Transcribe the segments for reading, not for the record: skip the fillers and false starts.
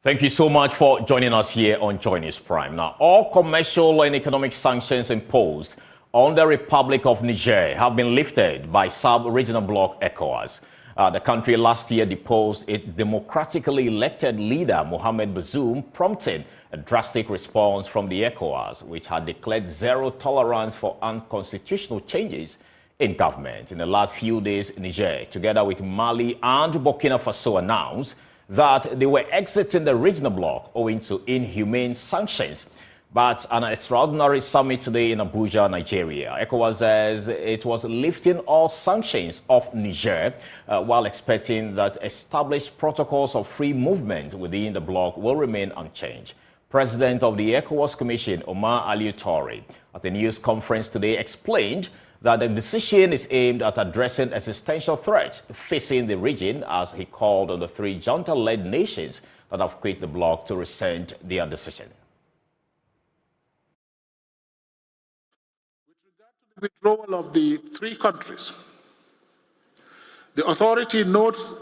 Thank you so much for joining us here on Joy News Prime. Now, all commercial and economic sanctions imposed on the Republic of Niger have been lifted by sub-regional bloc ECOWAS. The country last year deposed its democratically elected leader, Mahamudu, prompting a drastic response from the ECOWAS, which had declared zero tolerance for unconstitutional changes in government. In the last few days, Niger, together with Mali and Burkina Faso, announced that they were exiting the regional bloc owing to inhumane sanctions. But an extraordinary summit today in Abuja, Nigeria, ECOWAS says it was lifting all sanctions off Niger while expecting that established protocols of free movement within the bloc will remain unchanged. President of the ECOWAS Commission, Omar Aliu, at a news conference today explained that the decision is aimed at addressing existential threats facing the region, as he called on the three junta-led nations that have quit the bloc to rescind their decision. With regard to the withdrawal of the three countries, the authority notes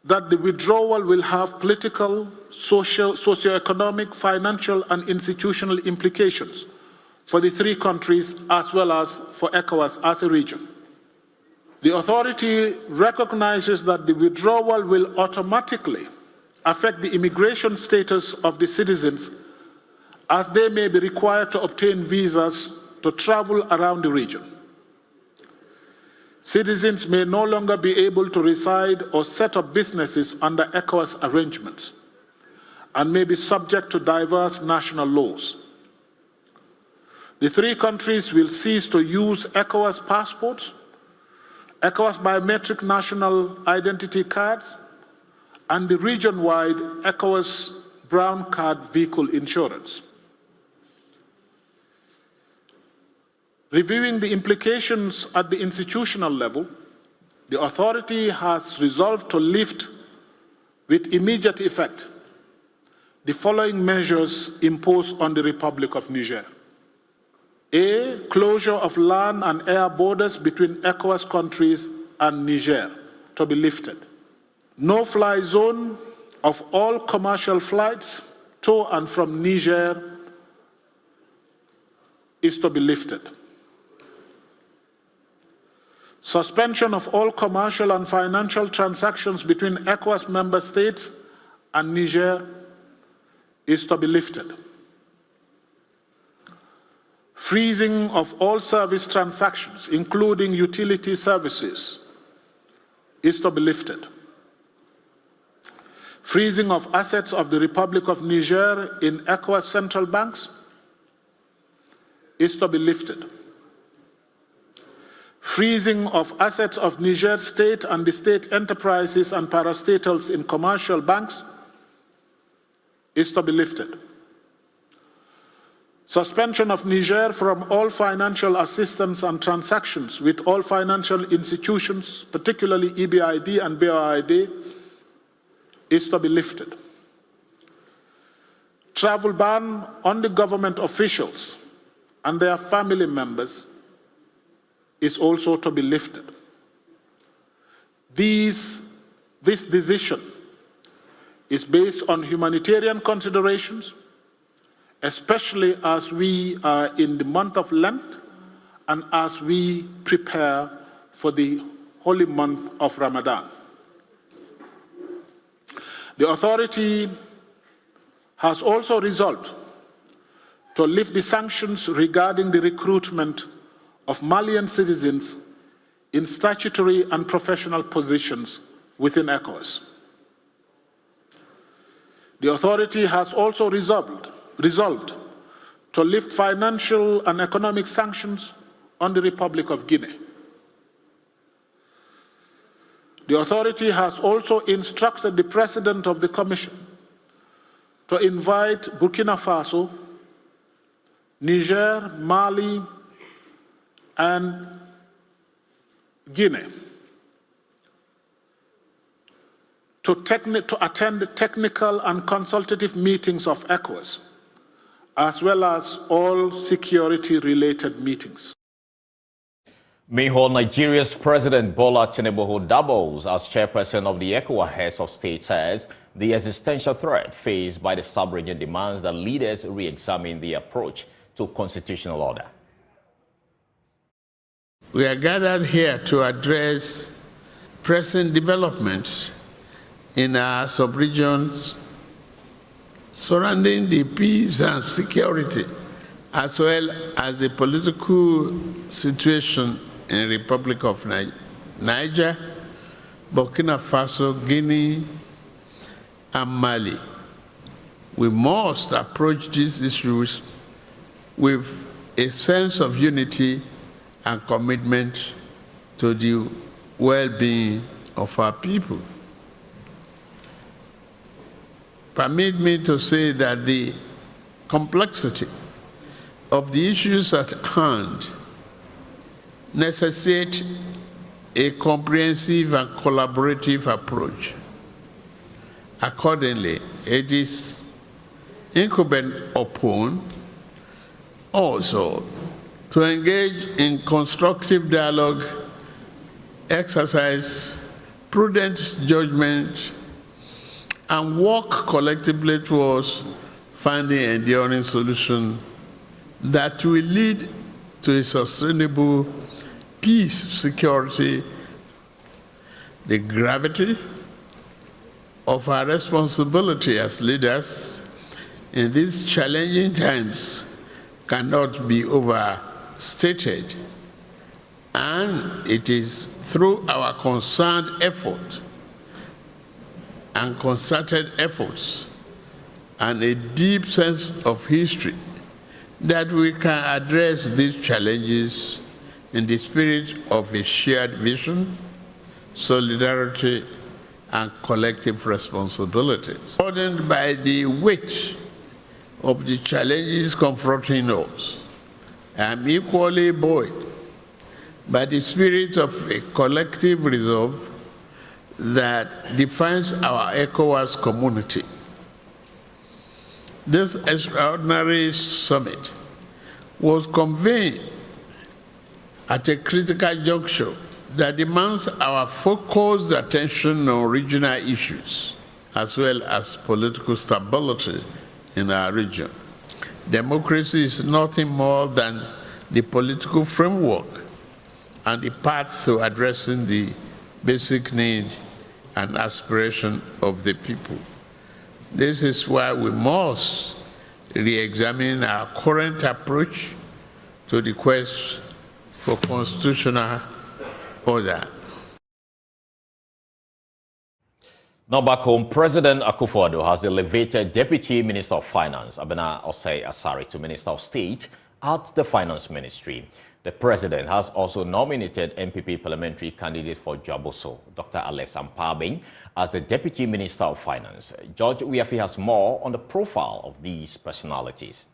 that the withdrawal will have political, socio-economic, financial, and institutional implications for the three countries as well as for ECOWAS as a region. The authority recognizes that the withdrawal will automatically affect the immigration status of the citizens, as they may be required to obtain visas to travel around the region. Citizens may no longer be able to reside or set up businesses under ECOWAS arrangements and may be subject to diverse national laws. The three countries will cease to use ECOWAS passports, ECOWAS biometric national identity cards, and the region-wide ECOWAS brown card vehicle insurance. Reviewing the implications at the institutional level, the authority has resolved to lift with immediate effect the following measures imposed on the Republic of Niger. A, closure of land and air borders between ECOWAS countries and Niger to be lifted. No-fly zone of all commercial flights to and from Niger is to be lifted. Suspension of all commercial and financial transactions between ECOWAS member states and Niger is to be lifted. Freezing of all service transactions, including utility services, is to be lifted. Freezing of assets of the Republic of Niger in ECOWAS central banks is to be lifted. Freezing of assets of Niger state and the state enterprises and parastatals in commercial banks is to be lifted. Suspension of Niger from all financial assistance and transactions with all financial institutions, particularly EBID and BOID, is to be lifted. Travel ban on the government officials and their family members is also to be lifted. This decision is based on humanitarian considerations, especially as we are in the month of Lent and as we prepare for the holy month of Ramadan. The authority has also resolved to lift the sanctions regarding the recruitment of Malian citizens in statutory and professional positions within ECOWAS. The authority has also resolved to lift financial and economic sanctions on the Republic of Guinea. The authority has also instructed the President of the Commission to invite Burkina Faso, Niger, Mali, and Guinea to attend technical and consultative meetings of ECOWAS, as well as all security-related meetings. Meanwhile, Nigeria's President Bola Tinubu, who doubles as chairperson of the ECOWAS Heads of State, says the existential threat faced by the sub-region demands that leaders re-examine the approach to constitutional order. We are gathered here to address present developments in our sub-regions surrounding the peace and security, as well as the political situation in the Republic of Niger, Burkina Faso, Guinea, and Mali. We must approach these issues with a sense of unity and commitment to the well-being of our people. Permit me to say that the complexity of the issues at hand necessitate a comprehensive and collaborative approach. Accordingly, it is incumbent upon also to engage in constructive dialogue, exercise prudent judgment, and work collectively towards finding enduring solutions that will lead to a sustainable peace, security. The gravity of our responsibility as leaders in these challenging times cannot be overstated, and it is through our concerned effort and concerted efforts and a deep sense of history that we can address these challenges in the spirit of a shared vision, solidarity, and collective responsibilities. Burdened by the weight of the challenges confronting us, I am equally buoyed by the spirit of a collective resolve that defines our ECOWAS community. This extraordinary summit was convened at a critical juncture that demands our focused attention on regional issues as well as political stability in our region. Democracy is nothing more than the political framework and the path to addressing the basic needs and aspiration of the people. This is why we must re-examine our current approach to the quest for constitutional order. Now back home, President Akufo-Addo has elevated Deputy Minister of Finance, Abena Osei Asari, to Minister of State at the Finance Ministry. The President has also nominated MPP parliamentary candidate for Jaboso, Dr. Alex Ampabing, as the Deputy Minister of Finance. George Uyafi has more on the profile of these personalities.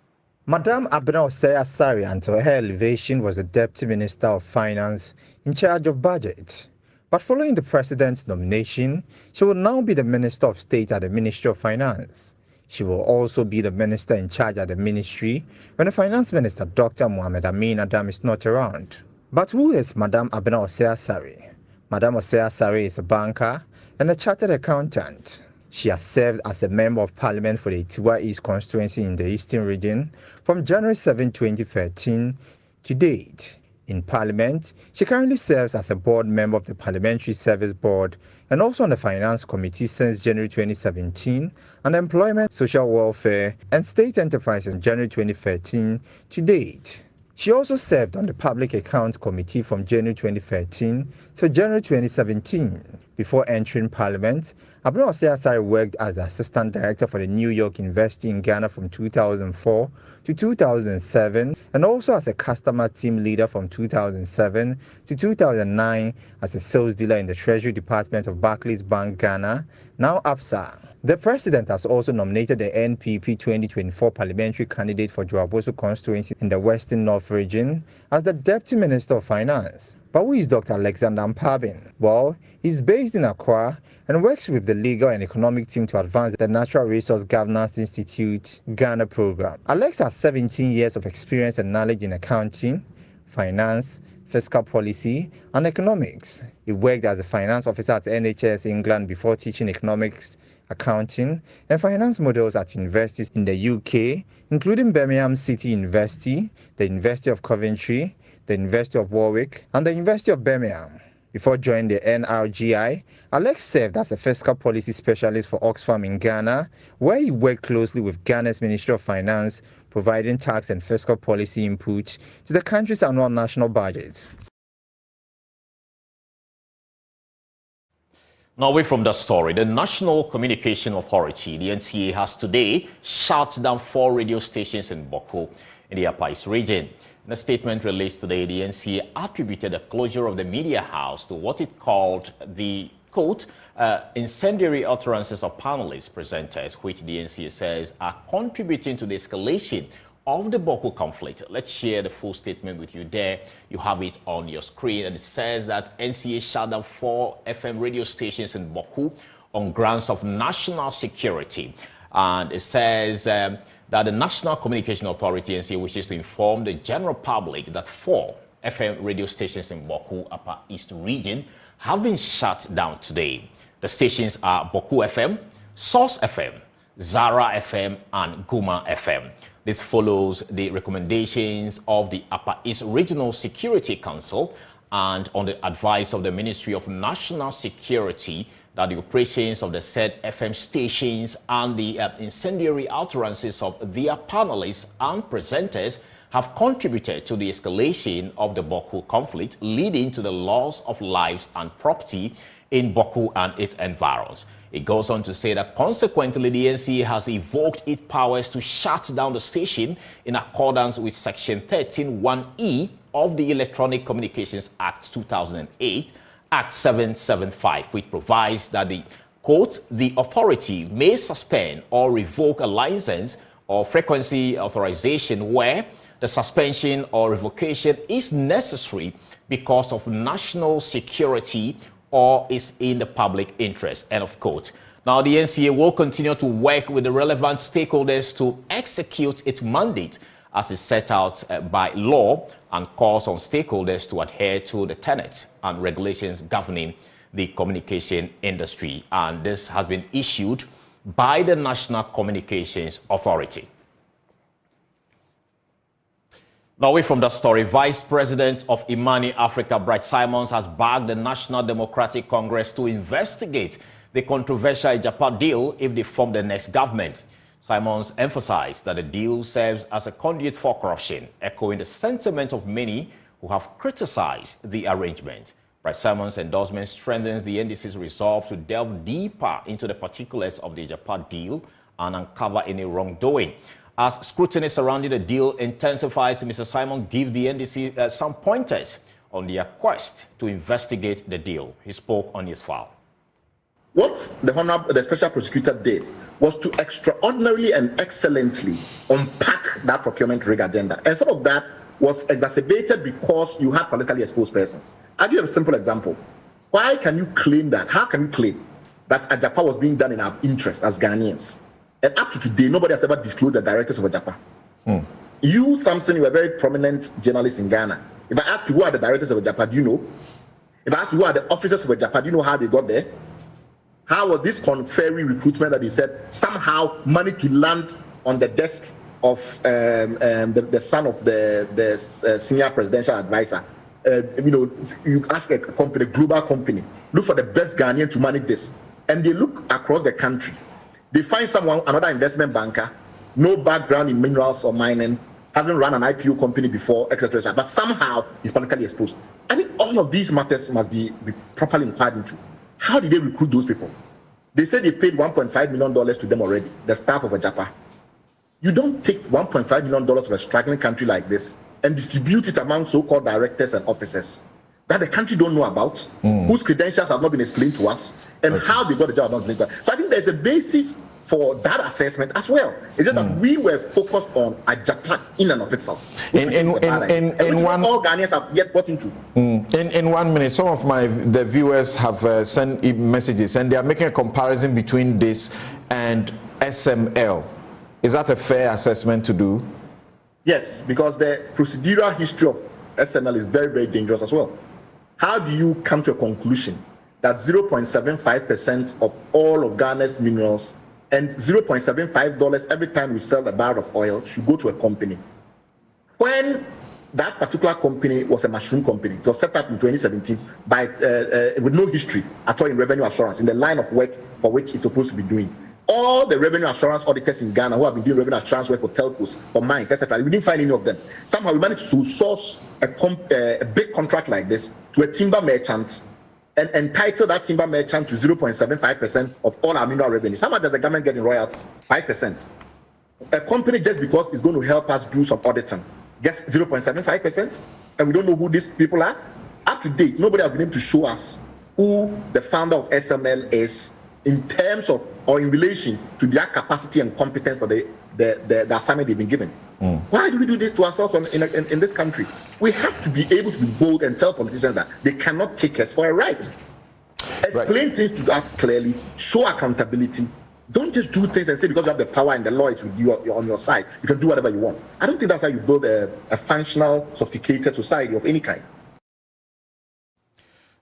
Madame Abena Osei Asari, until her elevation, was the Deputy Minister of Finance in charge of budget. But following the President's nomination, she will now be the Minister of State at the Ministry of Finance. She will also be the minister in charge at the ministry when the Finance Minister, Dr. Mohamed Amin Adam, is not around. But who is Madame Abena Osei Asari? Madame Osei Asari is a banker and a chartered accountant. She has served as a Member of Parliament for the Itiwa East constituency in the Eastern region from January 7, 2013 to date. In Parliament, she currently serves as a board member of the Parliamentary Service Board and also on the Finance Committee since January 2017 and Employment, Social Welfare and State Enterprise in January 2013 to date. She also served on the Public Accounts Committee from January 2013 to January 2017. Before entering Parliament, Abena Osei Asari worked as the Assistant Director for the New York University in Ghana from 2004 to 2007 and also as a Customer Team Leader from 2007 to 2009 as a Sales Dealer in the Treasury Department of Barclays Bank Ghana, now ABSA. The President has also nominated the NPP 2024 parliamentary candidate for Jaboso constituency in the Western North region as the Deputy Minister of Finance. But who is Dr. Alexander Ampabing? Well, he's based in Accra and works with the legal and economic team to advance the Natural Resource Governance Institute Ghana program. Alex has 17 years of experience and knowledge in accounting, finance, fiscal policy, and economics. He worked as a finance officer at NHS England before teaching economics accounting, and finance models at universities in the UK, including Birmingham City University, the University of Coventry, the University of Warwick, and the University of Birmingham. Before joining the NRGI, Alex served as a fiscal policy specialist for Oxfam in Ghana, where he worked closely with Ghana's Ministry of Finance, providing tax and fiscal policy input to the country's annual national budget. Now, away from that story, the National Communication Authority, the NCA, has today shut down 4 radio stations in Boko in the Upper East region. In a statement released today, the NCA attributed the closure of the media house to what it called the, quote, incendiary utterances of panelists, presenters, which the NCA says are contributing to the escalation of the Boko conflict. Let's share the full statement with you there. You have it on your screen, and it says that NCA shut down 4 FM radio stations in Boko on grounds of national security. And it says that the National Communication Authority, NCA, wishes to inform the general public that 4 FM radio stations in Boko Upper East region have been shut down today. The stations are Boko FM, Source FM, Zara FM, and Guma FM. This follows the recommendations of the Upper East Regional Security Council and on the advice of the Ministry of National Security that the operations of the said FM stations and the incendiary utterances of their panelists and presenters have contributed to the escalation of the Boko conflict, leading to the loss of lives and property in Boko and its environs. It goes on to say that consequently, the NCA has evoked its powers to shut down the station in accordance with Section 13(1)(e) of the Electronic Communications Act 2008, Act 775, which provides that the, quote, the authority may suspend or revoke a license or frequency authorization where the suspension or revocation is necessary because of national security or is in the public interest, end of quote. Now, the NCA will continue to work with the relevant stakeholders to execute its mandate as is set out by law and calls on stakeholders to adhere to the tenets and regulations governing the communication industry. And this has been issued by the National Communications Authority. Now, away from that story, Vice President of Immani Africa, Bright Simons, has backed the National Democratic Congress to investigate the controversial Japan deal if they form the next government. Simons emphasized that the deal serves as a conduit for corruption, echoing the sentiment of many who have criticized the arrangement. Bright Simons' endorsement strengthens the NDC's resolve to delve deeper into the particulars of the Japan deal and uncover any wrongdoing. As scrutiny surrounding the deal intensifies, Mr. Simon gave the NDC some pointers on their quest to investigate the deal. He spoke on his file. What the special prosecutor did was to extraordinarily and excellently unpack that procurement rig agenda. And some of that was exacerbated because you had politically exposed persons. I'll give you a simple example. Why can you claim that? How can you claim that Ajapa was being done in our interest as Ghanaians? And up to today, nobody has ever disclosed the directors of Ajapa. You, Samson, you were a very prominent journalist in Ghana. If I ask you who are the directors of Ajapa, do you know? If I ask you who are the officers of Ajapa, do you know how they got there? How was this conferring recruitment that they said somehow managed to land on the desk of the son of the senior presidential advisor? You ask a company, a global company, look for the best Ghanaian to manage this. And they look across the country. They find someone, another investment banker, no background in minerals or mining, hasn't run an IPO company before, etc., but somehow is politically exposed. I think all of these matters must be properly inquired into. How did they recruit those people? They said they paid $1.5 million to them already, the staff of Ajapa. You don't take $1.5 million of a struggling country like this and distribute it among so-called directors and officers that the country don't know about, whose credentials have not been explained to us, and how they got the job not explained to us. So I think there's a basis for that assessment as well. It's just that we were focused on Ajapa in and of itself. In one, all Ghanaians have yet got into. In 1 minute, some of the viewers have sent messages, and they are making a comparison between this and SML. Is that a fair assessment to do? Yes, because the procedural history of SML is very, very dangerous as well. How do you come to a conclusion that 0.75% of all of Ghana's minerals and $0.75 every time we sell a barrel of oil should go to a company. When that particular company was a mushroom company, it was set up in 2017 by with no history at all in revenue assurance, in the line of work for which it's supposed to be doing. All the revenue assurance auditors in Ghana who have been doing revenue assurance work for telcos, for mines, etc., we didn't find any of them. Somehow we managed to source a big contract like this to a timber merchant and entitle that timber merchant to 0.75% of all our mineral revenues. How much does the government get in royalties? 5%. A company, just because it's going to help us do some auditing, gets 0.75%, and we don't know who these people are. Up to date, nobody has been able to show us who the founder of SML is in terms of or in relation to their capacity and competence for the assignment they've been given. Why do we do this to ourselves in this country? We have to be able to be bold and tell politicians that they cannot take us for a ride. Explain things to us clearly, show accountability. Don't just do things and say because you have the power and the law is with you on your side, you can do whatever you want. I don't think that's how you build a functional, sophisticated society of any kind.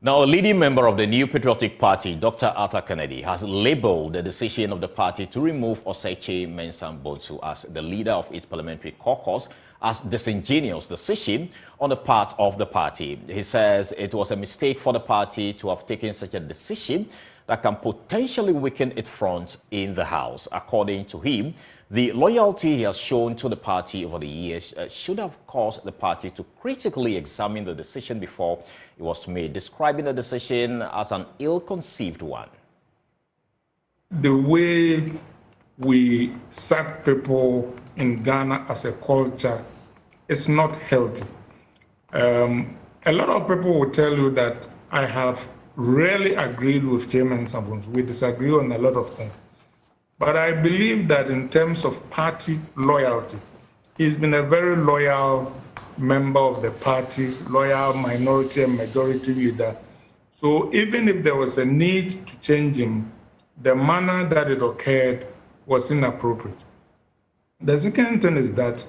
Now, a leading member of the New Patriotic Party, Dr. Arthur Kennedy, has labeled the decision of the party to remove Osechi Mensah-Bonsu as the leader of its parliamentary caucus as disingenuous decision on the part of the party. He says it was a mistake for the party to have taken such a decision that can potentially weaken its front in the House. According to him, the loyalty he has shown to the party over the years should have caused the party to critically examine the decision before it was made, describing the decision as an ill-conceived one. The way we sack people in Ghana as a culture is not healthy. A lot of people will tell you that I have rarely agreed with Chairman Mensah-Bonsu. We disagree on a lot of things. But I believe that in terms of party loyalty, he's been a very loyal member of the party, loyal minority and majority leader. So even if there was a need to change him, the manner that it occurred was inappropriate. The second thing is that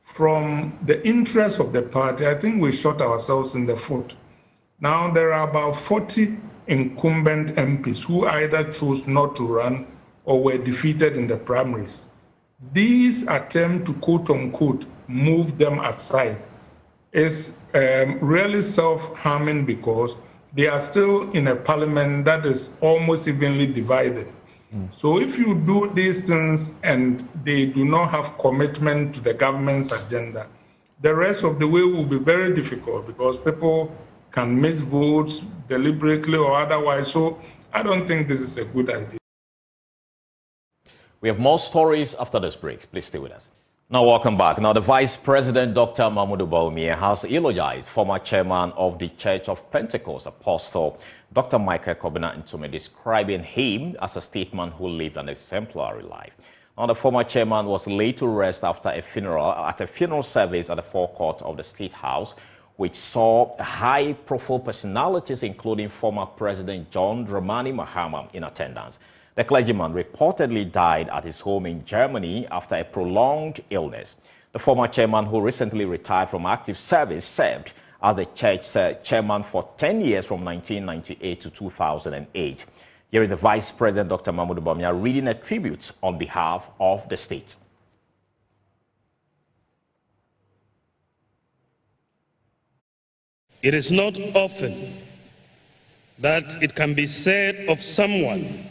from the interest of the party, I think we shot ourselves in the foot. Now there are about 40 incumbent MPs who either chose not to run or were defeated in the primaries. These attempt to quote-unquote move them aside is really self-harming because they are still in a parliament that is almost evenly divided. So if you do these things and they do not have commitment to the government's agenda, the rest of the way will be very difficult because people can miss votes deliberately or otherwise. So I don't think this is a good idea. We have more stories after this break. Please stay with us. Now, welcome back. Now, the Vice President, Dr. Mahamudu Bawumia, has eulogized former chairman of the Church of Pentecost, Apostle Dr. Michael Kobina Ntume, describing him as a statesman who lived an exemplary life. Now, the former chairman was laid to rest after a funeral service at the forecourt of the State House, which saw high-profile personalities, including former President John Dramani Mahama, in attendance. The clergyman reportedly died at his home in Germany after a prolonged illness. The former chairman, who recently retired from active service, served as the church chairman for 10 years from 1998 to 2008. Here is the Vice President, Dr. Mahamudu Bawumia, reading a tribute on behalf of the state. It is not often that it can be said of someone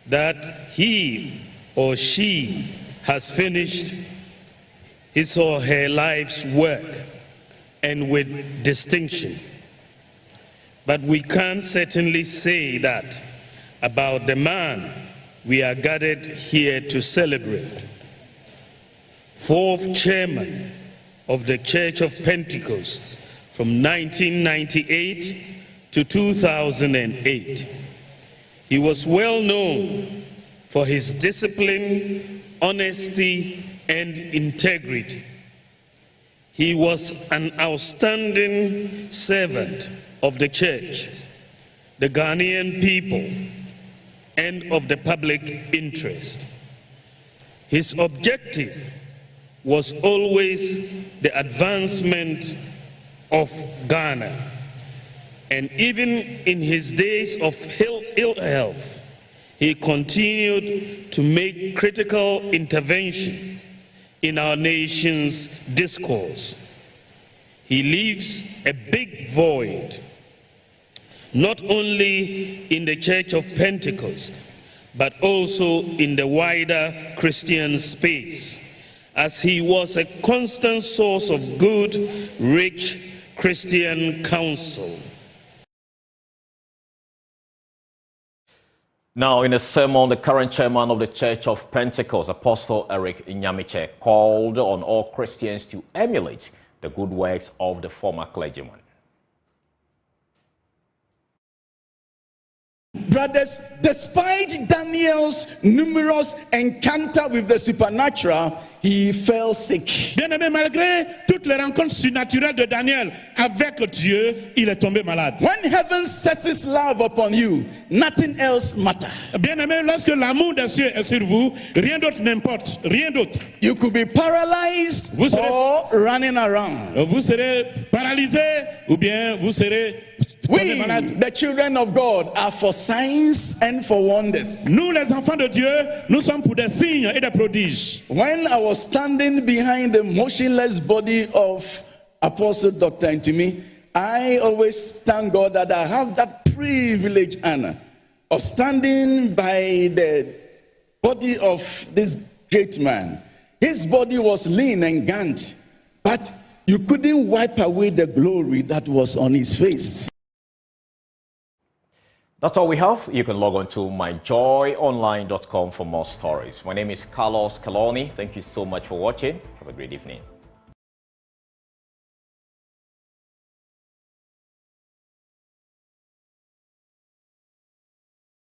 that he or she has finished his or her life's work and with distinction. But we can certainly say that about the man we are gathered here to celebrate. Fourth chairman of the Church of Pentecost from 1998 to 2008. He was well known for his discipline, honesty, and integrity. He was an outstanding servant of the church, the Ghanaian people, and of the public interest. His objective was always the advancement of Ghana, And even in his days of ill health, he continued to make critical interventions in our nation's discourse. He leaves a big void, not only in the Church of Pentecost, but also in the wider Christian space, as he was a constant source of good, rich Christian counsel. Now, in a sermon, the current chairman of the Church of Pentecost, Apostle Eric Inyamiche, called on all Christians to emulate the good works of the former clergyman. Brothers, despite Daniel's numerous encounter with the supernatural, he fell sick. Bien-aimé, malgré toutes les rencontres surnaturelles de Daniel avec Dieu, il est tombé malade. When heaven sets its love upon you, nothing else matters. Bien-aimé, lorsque l'amour des cieux est sur vous, rien d'autre n'importe, rien d'autre. You could be paralyzed or running around. Vous serez paralysé ou bien vous serez We, the children of God, are for signs and for wonders. Nous, les enfants de Dieu, nous sommes pour des signes et des prodiges. When I was standing behind the motionless body of Apostle Dr. Ntimi, I always thank God that I have that privilege, Anna, of standing by the body of this great man. His body was lean and gaunt, but you couldn't wipe away the glory that was on his face. That's all we have. You can log on to myjoyonline.com for more stories. My name is Carlos Kaloni. Thank you so much for watching. Have a great evening.